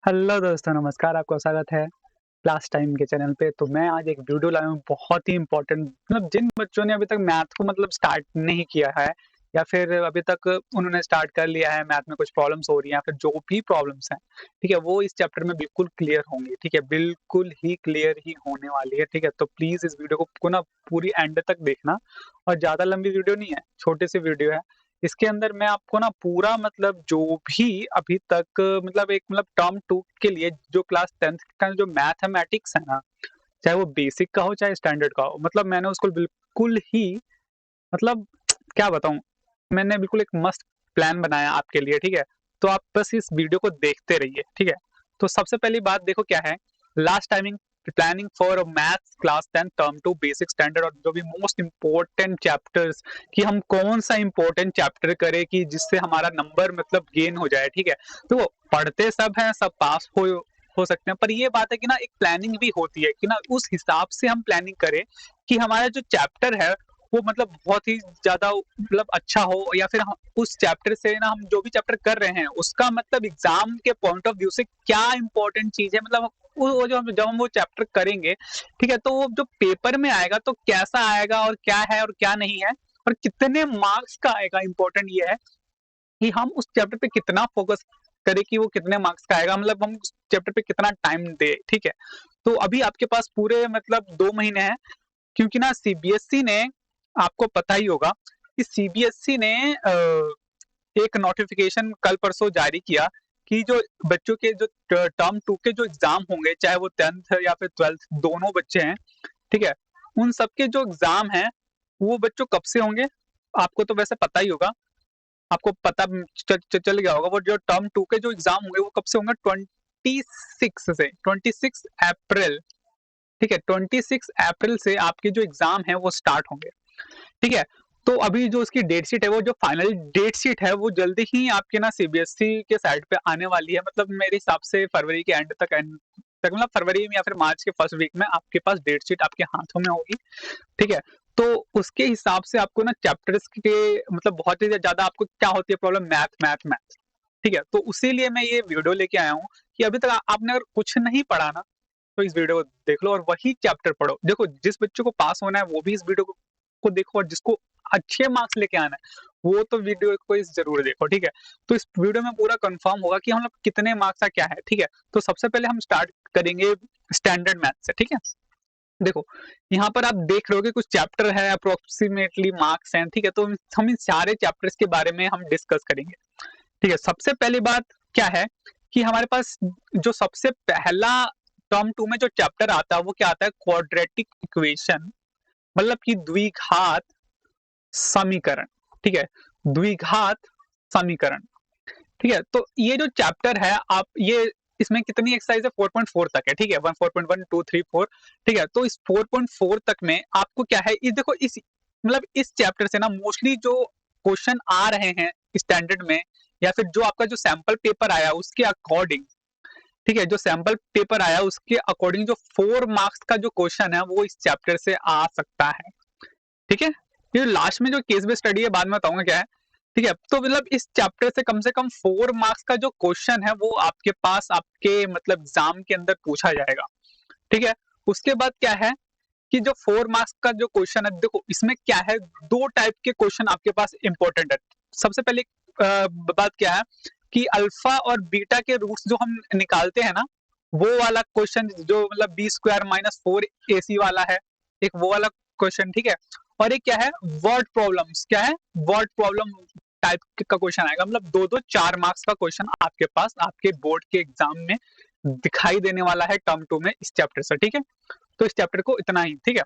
Hello दोस्तों, नमस्कार। आपका स्वागत है क्लास टाइम के चैनल पे। तो मैं आज एक वीडियो लाया हूँ बहुत ही इम्पोर्टेंट, जिन बच्चों ने अभी तक मैथ को स्टार्ट नहीं किया है या फिर अभी तक उन्होंने स्टार्ट कर लिया है, मैथ में कुछ प्रॉब्लम्स हो रही हैं या फिर जो भी प्रॉब्लम्स हैं, ठीक है? वो इस चैप्टर में बिल्कुल क्लियर होंगी, ठीक है? बिल्कुल ही क्लियर ही होने वाली है, ठीक है? तो प्लीज़ इस वीडियो को ना पूरी एंड तक देखना। और ज़्यादा लंबी वीडियो नहीं है, छोटी-सी वीडियो है। इसके अंदर मैं आपको ना पूरा जो भी अभी तक टर्म 2 के लिए जो क्लास 10th का जो मैथमेटिक्स है ना, चाहे वो बेसिक का हो चाहे स्टैंडर्ड का हो, मैंने उसको बिल्कुल ही मतलब क्या बताऊँ, मैंने बिल्कुल एक मस्त प्लान बनाया आपके लिए, ठीक है? तो आप बस इस वीडियो को देखते रहिए, ठीक है? तो सबसे पहली बात देखो क्या है, last timing planning for maths class 10 term 2 basic standard और जो भी मोस्ट इम्पोर्टेंट चैप्टर्स कि हम कौन-सा इम्पोर्टेंट चैप्टर करें कि जिससे हमारा नंबर गेन हो जाए, ठीक है? तो पढ़ते सब हैं, सब पास हो सकते हैं, पर ये बात है कि ना एक प्लानिंग भी होती है कि ना उस हिसाब से हम प्लानिंग करें कि हमारा जो चैप्टर है वो बहुत ही ज़्यादा अच्छा हो या फिर हम उस चैप्टर से ना हम जो भी चैप्टर कर रहे हैं उसका एग्ज़ाम के पॉइंट ऑफ व्यू से क्या इम्पोर्टेंट चीज़ है, वो जो हम जब हम वो चैप्टर करेंगे, ठीक है? तो वो जो पेपर में आएगा तो कैसा आएगा और क्या है और क्या नहीं है और कितने मार्क्स का आएगा, इम्पोर्टेंट ये है कि हम उस चैप्टर पे कितना फोकस करें कि वो कितने मार्क्स का आएगा, हम उस चैप्टर पे कितना टाइम दें, ठीक है? तो अभी आपके पास पूरे 2 महीने हैं, क्योंकि ना सीबीएसई ने, आपको पता ही होगा कि सीबीएसई ने एक नोटिफिकेशन कल परसों जारी किया कि जो बच्चों के जो टर्म 2 के जो एग्जाम होंगे, चाहे वो 10th या फिर 12th दोनों बच्चे हैं, ठीक है? उन सबके जो एग्जाम हैं, वो बच्चों कब से होंगे? आपको तो वैसे पता ही होगा, आपको पता चल गया होगा, वो जो टर्म 2 के जो एग्जाम होंगे वो कब से होंगे? 26 से 26 अप्रैल, ठीक है? 26 अप्रैल से आपके जो एग्जाम है वो स्टार्ट होंगे, ठीक है? तो अभी जो उसकी डेट शीट है, वो जो फाइनल डेट शीट है, वो जल्दी ही आपके ना सीबीएसई के साइट पे आने वाली है। मेरे हिसाब से फरवरी के एंड तक फरवरी में या फिर मार्च के फर्स्ट वीक में आपके पास डेट शीट आपके हाथों में होगी, ठीक है? तो उसके हिसाब से आपको ना चैप्टर्स के बहुत ही ज़्यादा आपको क्या होती है प्रॉब्लम, मैथ, ठीक है? तो उसीलिए मैं ये वीडियो लेके आया हूँ कि अभी तक आपने अगर कुछ नहीं पढ़ा ना, तो इस वीडियो को देख लो और वही चैप्टर पढ़ो। देखो, जिस बच्चे को पास होना है वो भी इस वीडियो को देखो और जिसको अच्छे मार्क्स लेके आना है, वो तो वीडियो को इस ज़रूर देखो, ठीक है? तो इस वीडियो में पूरा कन्फर्म होगा कि कितने मार्क्स का क्या है, ठीक है? तो सबसे पहले हम स्टार्ट करेंगे स्टैंडर्ड मैथ से, ठीक है? देखो, यहाँ पर आप देख रहे हो कि कुछ चैप्टर है, अप्रोक्सिमेटली मार्क्स हैं, ठीक है? तो हम इन सारे चैप्टर्स के बारे में हम डिस्कस करेंगे, ठीक है? सबसे पहली बात क्या है कि हमारे पास जो सबसे पहला टर्म 2 में जो चैप्टर आता है वो क्या आता है? क्वाड्रेटिक इक्वेशन, कि द्विघात समीकरण, ठीक है? द्विघात समीकरण, ठीक है? तो ये जो चैप्टर है, आप ये इसमें कितनी एक्सरसाइज है? 4.4 तक है, ठीक है? 1 4.1 2 3 4, ठीक है? तो इस 4.4 तक में आपको क्या है, ये देखो इस चैप्टर से ना मोस्टली जो क्वेश्चन आ रहे हैं स्टैंडर्ड में या फिर जो आपका जो सैंपल पेपर आया उसके अकॉर्डिंग, ठीक है? जो सैंपल पेपर आया उसके अकॉर्डिंग जो 4 मार्क्स का जो क्वेश्चन है वो इस चैप्टर से आ सकता है, ठीक है? ये लास्ट में जो केस बेस्ड स्टडी है बाद में बताऊंगा क्या है, ठीक है? तो इस चैप्टर से कम 4 मार्क्स का जो क्वेश्चन है वो आपके पास आपके एग्जाम के अंदर पूछा जाएगा, ठीक है? उसके बाद क्या है कि जो 4 मार्क्स का जो क्वेश्चन है, देखो इसमें क्या है, 2 टाइप के क्वेश्चन आपके पास इंपॉर्टेंट है। सबसे पहले बात क्या है कि अल्फा और बीटा के रूट्स जो हम निकालते हैं ना, वो वाला क्वेश्चन जो बी स्क्वायर माइनस 4ac वाला है, एक वो वाला क्वेश्चन, ठीक है? और एक क्या है, वर्ड प्रॉब्लम्स, क्या है, वर्ड प्रॉब्लम टाइप का क्वेश्चन आएगा, दो दो 4 मार्क्स का क्वेश्चन आपके पास आपके बोर्ड के एग्जाम में दिखाई देने वाला है टर्म 2 में इस चैप्टर से, ठीक है? तो इस चैप्टर को इतना ही, ठीक है?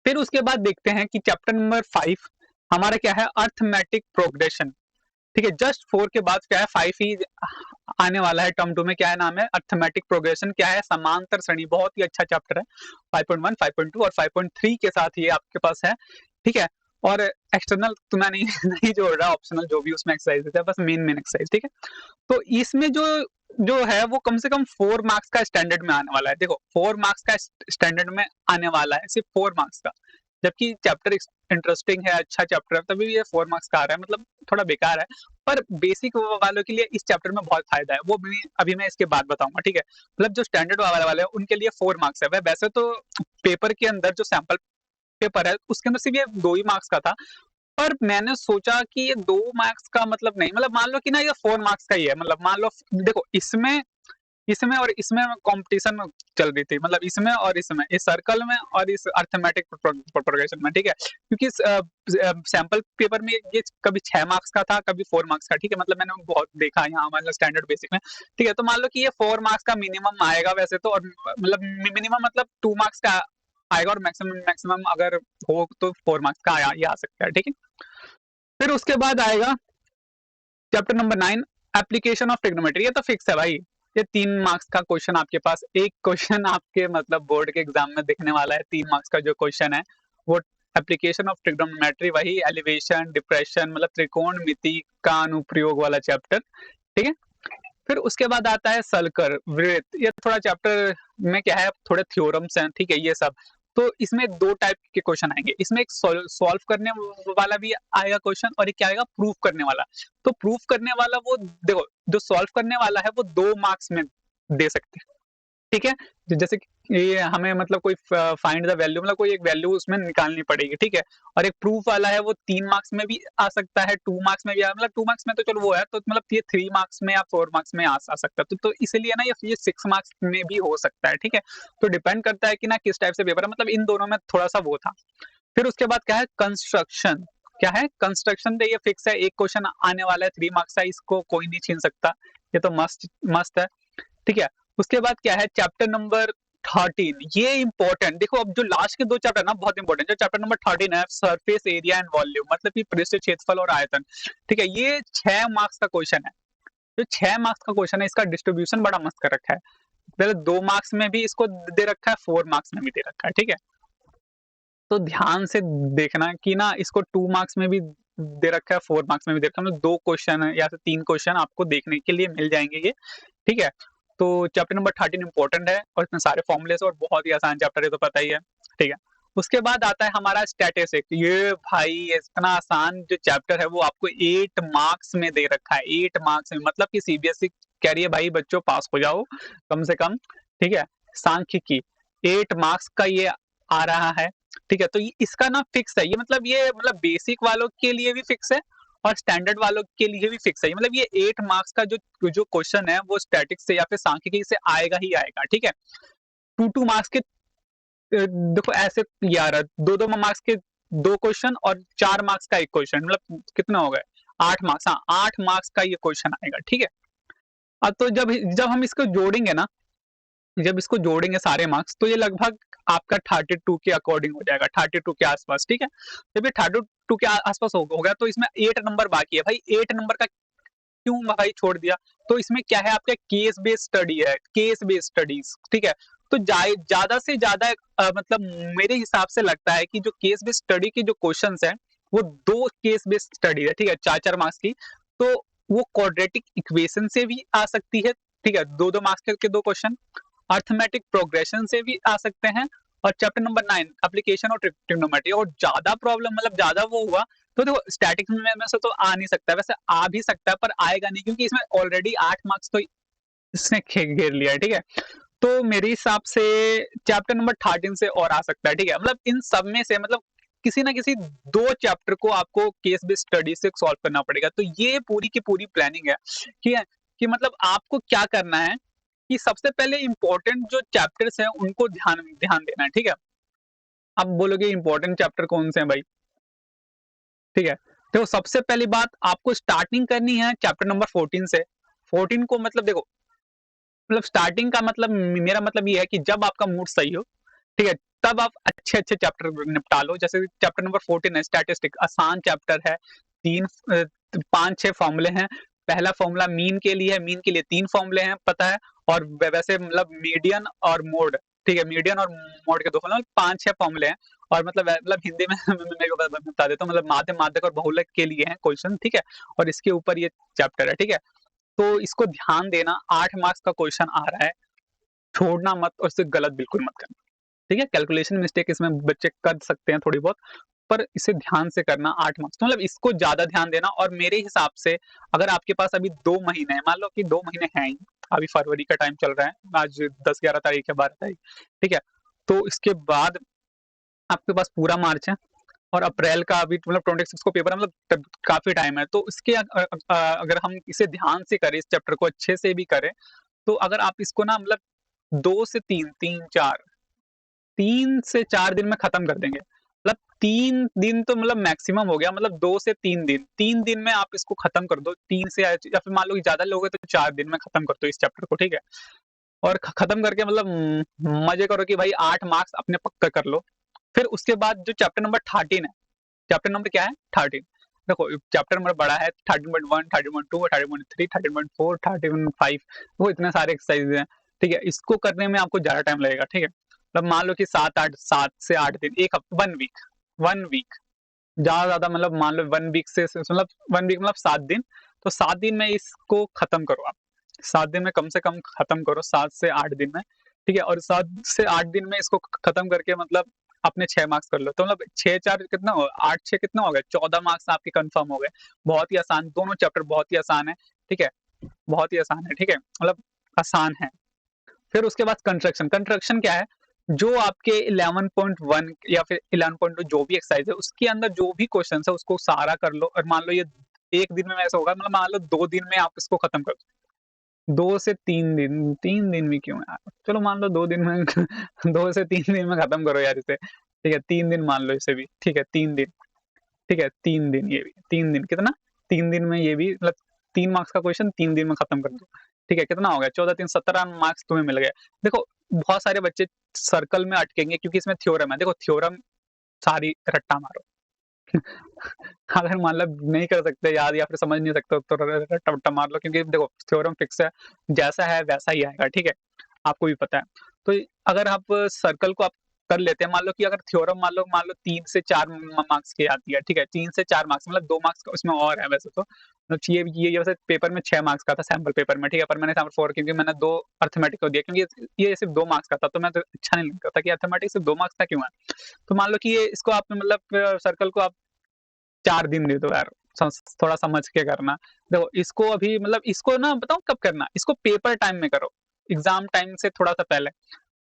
फिर उसके बाद देखते हैं कि चैप्टर नंबर 5 हमारा क्या है, अर्थमेटिक प्रोग्रेशन, ठीक है? जस्ट 4 के बाद क्या है, 5 ही आने वाला है टर्म 2 में। क्या है, नाम है अर्थमेटिक प्रोग्रेशन, क्या है, समांतर श्रेणी, बहुत ही अच्छा चैप्टर है। 5.1 5.2 और 5.3 के साथ ये आपके पास है, ठीक है? और एक्सटर्नल तो मैं नहीं नहीं जोड़ रहा, ऑप्शनल जो भी उसमें एक्सरसाइज है, बस मेन एक्सरसाइज, ठीक है? तो इसमें जो जो है वो कम से कम 4 मार्क्स का स्टैंडर्ड में आने वाला है। देखो, 4 मार्क्स का स्टैंडर्ड में आने वाला है, सिर्फ 4 मार्क्स का, जबकि चैप्टर इंटरेस्टिंग है, अच्छा चैप्टर है, तभी भी ये 4 मार्क्स का आ रहा है, मतलब थोड़ा बेकार है। पर बेसिक वालों के लिए इस चैप्टर में बहुत फायदा है, वो भी अभी मैं इसके बाद बताऊंगा, ठीक है। मतलब जो स्टैंडर्ड वाले हैं उनके लिए 4 मार्क्स है। वैसे तो पेपर के अंदर जो सैंपल पेपर है उसके अंदर सिर्फ ये 2 ही मार्क्स का था, पर मैंने सोचा कि ये 2 मार्क्स का मतलब नहीं, मतलब मान लो कि ना ये 4 मार्क्स का ही है। मतलब मान लो देखो इसमें इसमें और इसमें कंपटीशन चल रही थी, मतलब इसमें और इसमें, इस सर्कल में और इस अरिथमेटिक प्रोपगेशन में, ठीक है। क्योंकि सैंपल पेपर में ये कभी 6 मार्क्स का था, कभी 4 मार्क्स का, ठीक है। मतलब मैंने बहुत देखा यहाँ मतलब स्टैंडर्ड बेसिक में, ठीक है। तो मान लो कि ये 4 मार्क्स का मिनिमम आएगा वैसे तो, और मतलब मिनिमम मतलब 2 मार्क्स का आएगा, और मैक्सिमम मैक्सिमम अगर हो तो 4 मार्क्स का ये आ सकता है, ठीक है। फिर उसके बाद आएगा chapter number 9, application of trigonometry. ये तो फिक्स है भाई, ये 3 मार्क्स का क्वेश्चन आपके पास, एक क्वेश्चन आपके मतलब बोर्ड के एग्जाम में दिखने वाला है। 3 मार्क्स का जो क्वेश्चन है वो एप्लीकेशन ऑफ ट्रिग्नोमेट्री, वही एलिवेशन डिप्रेशन मतलब त्रिकोणमिति का अनुप्रयोग वाला चैप्टर, ठीक है। फिर उसके बाद आता है सलकर वृत्त। ये थोड़ा चैप्टर में क्या है, थोड़े थ्योरम्स हैं, ठीक है, ये सब। तो इसमें 2 टाइप के क्वेश्चन आएंगे, इसमें एक सॉल्व करने वाला भी आएगा क्वेश्चन, और एक क्या आएगा, प्रूफ करने वाला। तो प्रूफ करने वाला वो देखो, जो सॉल्व करने वाला है वो 2 मार्क्स में दे सकते हैं, ठीक है। जैसे कि ये हमें मतलब कोई फाइंड द वैल्यू, मतलब कोई एक वैल्यू उसमें निकालनी पड़ेगी, ठीक है। और एक प्रूफ वाला है वो 3 मार्क्स में भी आ सकता है, 2 मार्क्स में भी मतलब 2 मार्क्स में तो चलो वो है, तो मतलब ये 3 मार्क्स में या 4 मार्क्स में आ सकता है। तो इसीलिए ना ये 6 मार्क्स में भी हो सकता है, ठीक है। तो डिपेंड करता है कि ना किस टाइप से पेपर है, मतलब इन दोनों में थोड़ा सा वो था। फिर उसके बाद क्या है, कंस्ट्रक्शन। क्या है, कंस्ट्रक्शन ये फिक्स है, एक क्वेश्चन आने वाला है 3 मार्क्स का, इसको कोई नहीं छीन सकता, ये तो मस्त मस्त है, ठीक है। उसके बाद क्या है, चैप्टर नंबर 13, ये इंपॉर्टेंट। देखो अब जो लास्ट के 2 चैप्टर ना बहुत इंपॉर्टेंट है। चैप्टर नंबर 13 है सरफेस एरिया एंड वॉल्यूम, मतलब कि पृष्ठ क्षेत्रफल और आयतन, ठीक है। ये 6 मार्क्स का क्वेश्चन है। जो 6 मार्क्स का क्वेश्चन है इसका डिस्ट्रीब्यूशन बड़ा मस्त कर रखा है। पहले 2 मार्क्स में भी इसको दे रखा है, 4 मार्क्स में भी दे रखा है, ठीक है। तो ध्यान से देखना कि ना इसको 2 मार्क्स में भी दे रखा है, 4 मार्क्स में भी दे रखा है, मतलब 2 क्वेश्चन या फिर 3 क्वेश्चन आपको देखने के लिए मिल जाएंगे ये, ठीक है। तो चैप्टर नंबर 13 इंपॉर्टेंट है, और इसमें सारे फॉर्मूले और बहुत ही आसान चैप्टर है, तो पता ही है, ठीक है। उसके बाद आता है हमारा स्टैटिस्टिक्स। ये भाई इतना आसान जो चैप्टर है वो आपको 8 मार्क्स में दे रखा है, 8 मार्क्स में, मतलब कि सीबीएसई कह रही है भाई बच्चों पास हो जाओ कम से कम, ठीक है। सांख्यिकी 8 मार्क्स का ये आ रहा है, ठीक है। तो इसका ना फिक्स है, ये मतलब बेसिक वालों के लिए भी फिक्स है और स्टैंडर्ड वालों के लिए भी फिक्स है। मतलब ये 8 मार्क्स का जो जो क्वेश्चन है वो स्टैटिक्स से या फिर सांख्यिकी से आएगा ही आएगा, ठीक है। 2 मार्क्स के देखो ऐसे 11 2 मार्क्स के 2 क्वेश्चन और 4 मार्क्स का एक क्वेश्चन, मतलब कितना हो गए 8 मार्क्स। हाँ 8 मार्क्स का ये क्वेश्चन आएगा, ठीक है। अब तो जब जब हम इसको जोड़ेंगे ना, जब इसको जोड़ेंगे सारे मार्क्स, तो ये लगभग आपका 32 के अकॉर्डिंग हो जाएगा, 32 के आसपास, ठीक है। जब ये 32 के आसपास हो गया तो इसमें 8 नंबर बाकी है भाई। 8 नंबर का क्यों भाई छोड़ दिया, तो इसमें क्या है, आपका केस बेस्ड स्टडी है, केस बेस्ड स्टडीज, ठीक है। तो ज्यादा से ज्यादा मतलब मेरे हिसाब से लगता है कि जो केस बेस्ड स्टडी के जो क्वेश्चंस हैं वो 2 केस बेस्ड स्टडी है, ठीक है, 4-4 मार्क्स की। तो वो क्वाड्रेटिक इक्वेशन से भी आ सकती है, ठीक है, 2-2 मार्क्स के 2 क्वेश्चन, अर्थमेटिक प्रोग्रेशन से भी आ सकते हैं, और चैप्टर नंबर 9 एप्लीकेशन और ट्रिग्नोमेट्री। और ज्यादा प्रॉब्लम मतलब ज्यादा वो हुआ तो देखो स्टैटिक्स में से तो आ नहीं सकता, वैसे आ भी सकता है पर आएगा नहीं, क्योंकि इसमें ऑलरेडी 8 मार्क्स तो इसने घेर लिया है, ठीक है। तो मेरे हिसाब से चैप्टर नंबर 13 से और आ सकता है, ठीक है। मतलब इन सब में से मतलब किसी ना किसी 2 चैप्टर को आपको केस बेस्ड स्टडी से सॉल्व करना पड़ेगा। तो ये पूरी की पूरी प्लानिंग है, ठीक है, कि मतलब आपको क्या करना है कि सबसे पहले इंपॉर्टेंट जो चैप्टर्स हैं उनको ध्यान ध्यान देना है, ठीक है। अब बोलोगे इंपॉर्टेंट चैप्टर कौन से हैं भाई, ठीक है। तो सबसे पहली बात आपको स्टार्टिंग करनी है चैप्टर नंबर 14 से। 14 को मतलब देखो, मतलब स्टार्टिंग का मतलब मेरा मतलब ये है कि जब आपका मूड सही हो, ठीक है, तब आप अच्छे-अच्छे चैप्टर निपटा लो। जैसे चैप्टर नंबर 14 है स्टैटिस्टिक्स, आसान चैप्टर है। 3 5-6 फॉर्मूले हैं। पहला फॉर्मूला मीन के लिए है, मीन के लिए 3 फॉर्मूले हैं पता है, और वैसे मतलब मीडियन और मोड, ठीक है, मीडियन और मोड के 2 फॉर्मूले, 5-6 फॉर्मूले हैं। और मतलब हिंदी में मैं बता देता हूँ, मतलब माध्य, माध्यक और बहुलक के लिए हैं क्वेश्चन, ठीक है, और इसके ऊपर ये चैप्टर है, ठीक है। तो इसको ध्यान देना, 8 मार्क्स का क्वेश्चन आ रहा है, छोड़ना मत और इसे गलत बिल्कुल मत करना। ठीक है? कैलकुलेशन मिस्टेक इसमें बच्चे कर सकते हैं थोड़ी बहुत, पर इसे ध्यान से करना 8 मार्क्स तो मतलब इसको ज़्यादा ध्यान देना और मेरे हिसाब से अगर आपके पास अभी 2 महीने हैं, मान लो कि 2 महीने हैं ही, अभी फरवरी का टाइम चल रहा है, आज 10-11 तारीख है, 12 तारीख, ठीक है? तो इसके बाद आपके पास पूरा मार्च है और अप्रैल का अभी मतलब 26 को पेपर है मतलब तब काफ़ी टाइम है। तो इसके अगर हम इसे ध्यान से करें, इस चैप्टर को अच्छे से भी करें, तो अगर आप इसको ना मतलब 2 से 3, 3-4 3 से 4 दिन में खत्म कर देंगे। मतलब 3 दिन तो मतलब मैक्सिमम हो गया मतलब 2 से 3 दिन। 3 दिन में आप इसको खत्म कर दो। 3 से या फिर मान लो कि ज़्यादा लोग हैं तो 4 दिन में खत्म कर दो इस चैप्टर को, ठीक है? और खत्म करके मतलब मज़े करो कि भाई 8 मार्क्स अपने पक्का कर लो। फिर उसके बाद जो चैप्टर नंबर 13 है, चैप्टर नंबर क्या है? 13। देखो चैप्टर नंबर बड़ा है 13.1, 13.2, 13.3, 13.4, 13.5 वो इतने सारे एक्सरसाइज़ हैं, ठीक है? इसको करने में आपको ज़्यादा टाइम लगेगा, ठीक है? मतलब मान लो कि 7 से 8 दिन, 1 हफ़्ता 1 वीक 1 वीक ज़्यादा से ज़्यादा मतलब मान लो 1 वीक से मतलब 1 वीक मतलब 7 दिन, तो 7 दिन में इसको खत्म करो आप। 7 दिन में कम से कम खत्म करो 7 से 8 दिन में, ठीक है? और 7 से 8 दिन में इसको खत्म करके मतलब अपने 6 मार्क्स कर लो। तो मतलब 6-4 कितना हुआ? 8-6 कितना हो गया? 14 मार्क्स आपके कन्फर्म हो गए। बहुत ही आसान, दोनों चैप्टर बहुत ही आसान है, ठीक है? बहुत ही आसान है, ठीक है? मतलब आसान है। फिर उसके बाद कंस्ट्रक्शन, कंस्ट्रक्शन क्या है? जो आपके 11.1 या फिर 11.2 जो भी एक्सरसाइज़ है, उसके अंदर जो भी क्वेश्चन्स है उसको सारा कर लो और मान लो ये 1 दिन में ऐसा होगा मतलब मान लो 2 दिन में आप इसको खत्म कर दो। 2 से 3 दिन, 3 दिन भी क्यों यार? चलो मान लो 2 दिन में 2 से 3 दिन में खत्म करो यार इसे। ठीक है, 3 दिन मान लो इसे भी। ठीक है, 3 दिन। ठीक है, 3 दिन ये भी। 3 दिन कितना? 3 दिन में ये भी मतलब 3 मार्क्स का क्वेश्चन 3 दिन में खत्म कर दो। ठीक है, कितना हो गया? 14 3 17 मार्क्स तुम्हें मिल गए। देखो, बहुत सारे बच्चे सर्कल में अटकेंगे क्योंकि इसमें थ्योरम है। देखो थ्योरम सारी रट्टा मारो। अगर मान लो नहीं कर सकते याद या फिर समझ नहीं सकते हो तो रट्टा-वट्टा मार लो क्योंकि देखो थ्योरम फिक्स है, जैसा है वैसा ही आएगा, ठीक है? आपको भी पता है। तो अगर आप सर्कल को आप कर लेते हैं, मान लो कि अगर थ्योरम मान लो 3 से 4 मार्क्स की आती है, ठीक है? 3 से 4 मार्क्स मतलब 2 मार्क्स का उसमें और है वैसे तो। मतलब ये वैसे पेपर में 6 मार्क्स का था सैंपल पेपर में, ठीक है? पर मैंने सैंपल 4 क्योंकि मैंने 2 अर्थमेटिक को दिया क्योंकि ये सिर्फ 2 मार्क्स का था, तो मैं तो अच्छा नहीं लगता था कि अर्थमेटिक सिर्फ 2 मार्क्स का क्यों है? तो मान लो कि ये इसको आपने मतलब सर्कल को आप 4 दिन दे दो यार, थोड़ा समझ के करना। देखो इसको अभी मतलब इसको ना बताऊँ कब करना? इसको पेपर टाइम में करो, एग्ज़ाम टाइम से थोड़ा-सा पहले।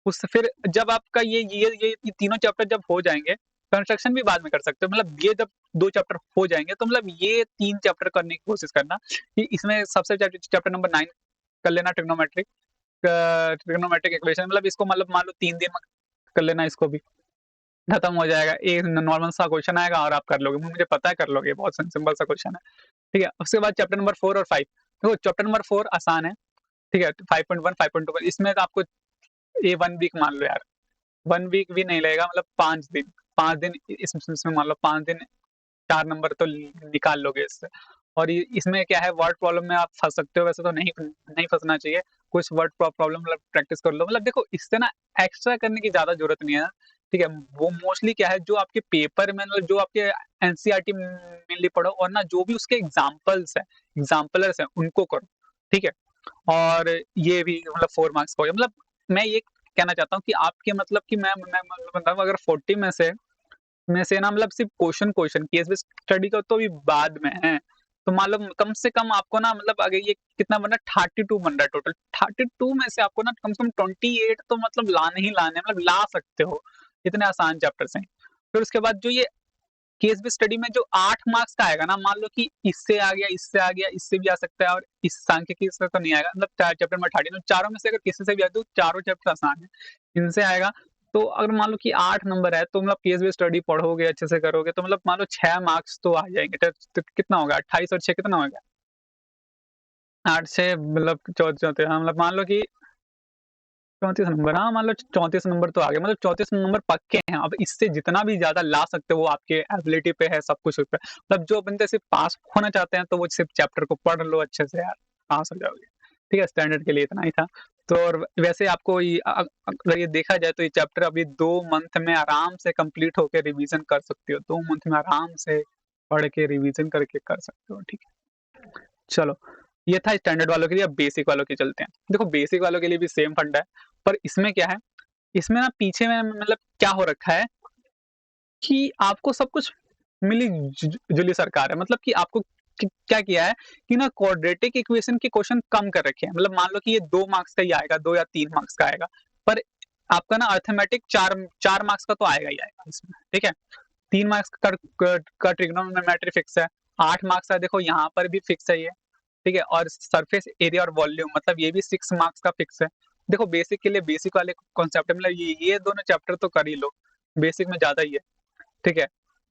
उस फिर जब आपका ये तीनों चैप्टर जब हो जाएँगे, कंस्ट्रक्शन भी बाद में कर सकते हो। मतलब ये जब 2 चैप्टर हो जाएँगे तो मतलब ये 3 चैप्टर करने की कोशिश करना कि इसमें सबसे चैप्टर नंबर 9 कर लेना ट्रिग्नोमेट्रिक इक्वेशन मतलब इसको मतलब मान लो 3 दिन में कर लेना इसको भी। खत्म हो जाएगा। एक नॉर्मल सा क्वेश्चन आएगा और आप कर लोगे। मुझे पता है कर लोगे, बहुत सिंपल सा क्वेश्चन है। ठीक है? उसके बाद चैप्टर नंबर 4 और 5 देखो चैप्टर नंबर 4 आसान है, ठीक है? 5.1 5.2 इसमें तो आपको ये 1 वीक मान लो यार, 1 वीक भी नहीं लगेगा मतलब 5 दिन, 5 दिन इसमें मान लो 5 दिन 4 नंबर तो निकाल लोगे इससे। और ये इसमें क्या है वर्ड प्रॉब्लम में आप फँस सकते हो वैसे तो नहीं नहीं फँसना चाहिए। कुछ वर्ड प्रॉब्लम मतलब प्रैक्टिस कर लो। मतलब देखो इससे ना एक्स्ट्रा करने की ज़्यादा ज़रूरत नहीं है। ठीक है? वो मोस्टली क्या है जो आपके पेपर में मतलब जो आपके एनसीईआरटी मेनली पढ़ो और ना जो भी उसके एग्जाम्पलर्स हैं उनको करो। ठीक है? और ये भी मतलब 4 मार्क्स का हो गया। मतलब मैं ये कहना चाहता हूँ कि आपके मतलब कि मैं मतलब अगर 40 में से ना मतलब सिर्फ क्वेश्चन केस बेस्ड स्टडी का तो भी बाद में है। तो मालूम कम से कम आपको ना मतलब अगर ये कितना बन रहा है 32 बन रहा है टोटल। 32 में से आपको ना कम से कम 28 तो मतलब लाने ही लाने हैं मतलब ला सकते हो। इतने आसान चैप्टर्स हैं। फिर उसके बाद जो ये केस बेस्ड स्टडी में जो 8 मार्क्स का आएगा ना मान लो कि इससे आ गया, इससे आ गया, इससे भी आ सकता है और इस सांख्यिकी से तो नहीं आएगा। मतलब चैप्टर नंबर 13 चारों में से अगर किसी से भी आए तो चारों चैप्टर आसान है। इनसे आएगा तो अगर मान लो कि 8 नंबर है तो मतलब केस बेस्ड स्टडी पढ़ोगे, अच्छे से करोगे तो मतलब मान लो 6 मार्क्स तो आ जाएँगे। तो कितना होगा 28 और 6 कितना हो गया? 8 से मतलब चौ 34 हाँ, मतलब मान लो कि 34 नंबर हाँ, मान लो 34 नंबर तो आ गए मतलब 34 नंबर पक्के हैं। अब इससे जितना भी ज़्यादा ला सकते हो वो आपके एबिलिटी पे है, सब कुछ उस पे मतलब जो बंदे सिर्फ़ पास होना चाहते हैं तो वो सिर्फ़ चैप्टर को पढ़ लो अच्छे से यार, पास हो जाओगे। ठीक है, स्टैंडर्ड के लिए इतना ही था। तो और वैसे आपको ये अगर ये देखा जाए तो ये चैप्टर अभी 2 मंथ में आराम से कंप्लीट होके रिवीज़न कर सकते हो। 2 मंथ में आराम से पढ़ के रिवीज़न करके कर सकते हो, ठीक है। चलो, ये था स्टैंडर्ड वालों के लिए, अब बेसिक वालों के चलते हैं। देखो बेसिक वालों के लिए भी सेम फंडा है, पर इसमें क्या है इसमें ना पीछे में मतलब क्या हो रखा है कि आपको सब कुछ मिली-जुली सरकार है। मतलब कि आपको क्या किया है कि ना क्वाड्रेटिक इक्वेशन के क्वेश्चन कम कर रखे हैं। मतलब मान लो कि ये 2 मार्क्स का ही आएगा, 2 या 3 मार्क्स का आएगा। पर आपका ना अर्थमेटिक 4 मार्क्स का तो आएगा ही आएगा इसमें, ठीक है? 3 मार्क्स का ट्रिग्नोमेट्री फिक्स है, 8 मार्क्स का देखो यहाँ पर भी फिक्स है ये, ठीक है? और सरफेस एरिया और वॉल्यूम मतलब ये भी 6 मार्क्स का फिक्स है। देखो बेसिक के लिए बेसिक वाले कॉन्सेप्ट है, मतलब ये दोनों चैप्टर तो कर ही लो, बेसिक में ज़्यादा ही है, ठीक है?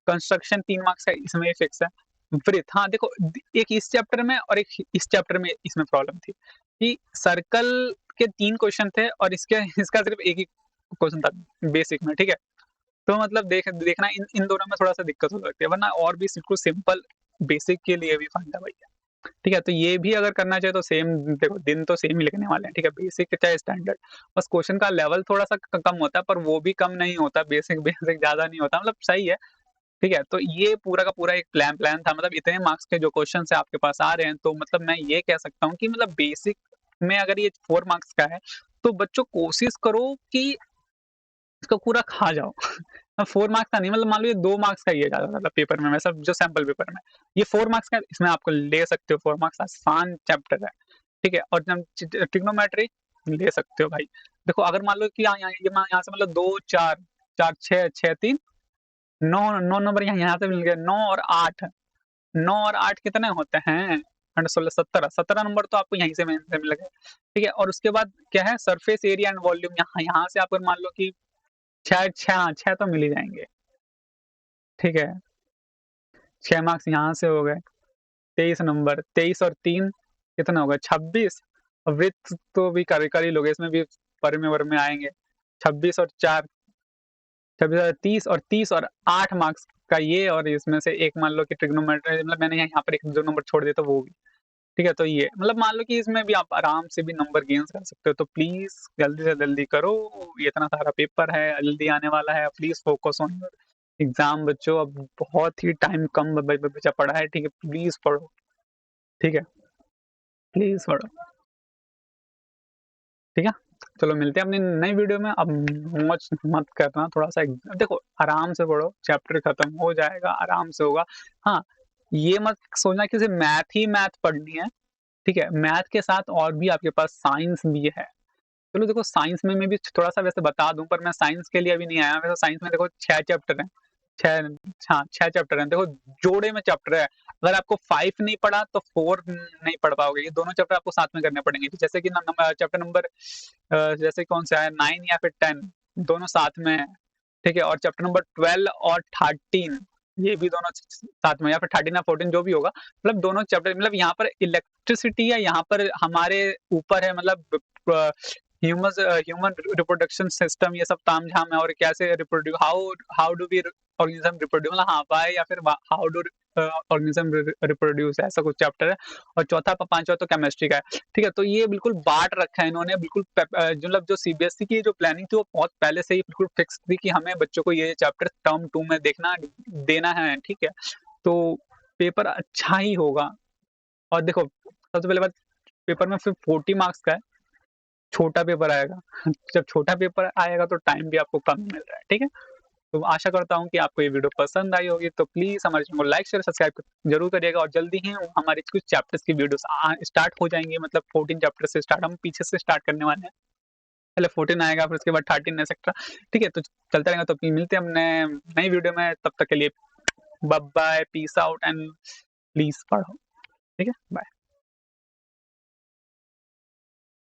कंस्ट्रक्शन 3 मार्क्स का इसमें ही फिक्स है। ब्रीथ हाँ, देखो एक इस चैप्टर में और एक इस चैप्टर में इसमें प्रॉब्लम थी कि सर्कल के 3 क्वेश्चन थे और इसका सिर्फ एक ही क्वेश्चन था बेसिक में, ठीक है? तो मतलब देखना इन दोनों में थोड़ा-सा दिक्कत हो सकती है, वरना और भी बिल्कुल सिंपल बेसिक के लिए भी फंडा वही है। ठीक है? तो ये भी अगर करना चाहे तो सेम देखो दिन तो सेम ही लिखने वाले हैं, ठीक है? बेसिक चाहे स्टैंडर्ड, बस क्वेश्चन का लेवल थोड़ा-सा कम होता है, पर वो भी कम नहीं होता, बेसिक बेसिक ज़्यादा नहीं होता, मतलब सही है, ठीक है? तो ये पूरा का पूरा एक प्लान था, मतलब इतने मार्क्स के जो क्वेश्चन्स हैं आपके पास आ रहे हैं, तो मतलब मैं ये कह सकता हूँ कि मतलब बेसिक में अगर ये 4 मार्क्स का है, तो बच्चों कोशिश करो कि इसको पूरा खा जाओ। 4 मार्क्स का नहीं मतलब मान लो ये 2 मार्क्स का ही है ज़्यादा पेपर में वैसा जो सैंपल पेपर में। ये 4 मार्क्स का इसमें आपको ले सकते हो 4 मार्क्स आसान चैप्टर है, ठीक है? और जब ट्रिग्नोमेट्री ले सकते हो भाई। देखो अगर मान लो कि यहाँ से मतलब 2 4 4 6 6 3 9 9 नंबर यहाँ से मिल गए 9 और 8 9 और 8 कितने होते हैं? 8 16 17 17 नंबर तो आपको यहीं से मिल गए, ठीक है? और उसके बाद क्या है सरफेस एरिया एंड वॉल्यूम यहाँ से आप मान लो कि 6 तो मिल ही जाएँगे, ठीक है? 6 मार्क्स यहाँ से हो गए, 23 नंबर, 23 और 3 कितना होगा 26 और विड्थ तो भी कर ही लोगे, इसमें भी परिमेय-वरिमेय आएँगे। 26 और 4 26 और 30 और 8 मार्क्स का ये और इसमें से एक मान लो कि ट्रिग्नोमेट्री मतलब मैंने यहाँ पर 1-2 नंबर छोड़ दिए तो वो भी, ठीक है? तो ये मतलब मान लो कि इसमें भी आप आराम से भी नंबर गेन्स कर सकते हो, तो प्लीज़ जल्दी से जल्दी करो, ये इतना सारा पेपर है, जल्दी आने वाला है, please focus on your exam बच्चों अब बहुत ही टाइम कम बचा पड़ा है, ठीक है? प्लीज़ पढ़ो, ठीक है? प्लीज़ पढ़ो, ठीक है? चलो मिलते हैं अपनी नई वीडियो में, अब मौज मत करना थोड़ा-सा देखो आराम से पढ़ो, चैप्टर खत्म हो जाएगा, आराम से होगा। हाँ, ये मत सोचना कि सिर्फ़ मैथ ही मैथ पढ़नी है, ठीक है? मैथ के साथ और भी आपके पास साइंस भी है। चलो देखो साइंस में मैं भी थोड़ा-सा वैसे बता दूँ पर मैं साइंस के लिए अभी नहीं आया, वैसे साइंस में देखो 6 चैप्टर हैं, 6 हाँ, 6 चैप्टर हैं, देखो जोड़े में चैप्टर है, अगर आपको 5 नहीं पढ़ा तो 4 नहीं पढ़ पाओगे, ये दोनों चैप्टर आपको साथ में करने पड़ेंगे, जैसे कि चैप्टर नंबर जैसे कौन सा है 9 या फिर 10 दोनों साथ में है, ठीक है? और चैप्टर नंबर 12 और 13 ये भी दोनों साथ में या फिर 13 या 14 जो भी होगा, मतलब दोनों चैप्टर मतलब यहाँ पर इलेक्ट्रिसिटी है, यहाँ पर हमारे ऊपर है मतलब अ, ह्यूमन रिप्रोडक्शन सिस्टम ये सब तामझाम है और कैसे how how do we organism reproduce मतलब हाँ व्हाई या फिर हाउ डू ऑर्गेनिज्म रिप्रोड्यूस ऐसा कुछ चैप्टर है और चौथा पांचवा तो केमिस्ट्री का है, ठीक है? तो ये बिल्कुल बाँट रखा है इन्होंने बिल्कुल मतलब जो सीबीएसई की जो प्लानिंग थी वो बहुत पहले से ही बिल्कुल फिक्स थी कि हमें बच्चों को ये चैप्टर टर्म 2 में देना है, ठीक है? तो पेपर अच्छा ही होगा और देखो सबसे पहले बात पेपर में सिर्फ 40 मार्क्स का है, छोटा पेपर आएगा। जब छोटा पेपर आएगा तो टाइम भी आपको कम मिल रहा है, ठीक है? तो आशा करता हूँ कि आपको ये वीडियो पसंद आई होगी, तो प्लीज़ हमारे चैनल को लाइक, शेयर, सब्सक्राइब ज़रूर करिएगा और जल्दी ही हमारे कुछ चैप्टर्स की वीडियोज़ स्टार्ट हो जाएँगी मतलब 14 चैप्टर से स्टार्ट हम पीछे से स्टार्ट करने वाले हैं। पहले 14 आएगा फिर उसके बाद 13 एटसेट्रा ठीक है? तो चलता रहेगा तो फिर मिलते हैं अपने नई वीडियो में, तब तक के लिए bye bye, peace out and please पढ़ो, ठीक है? बाय।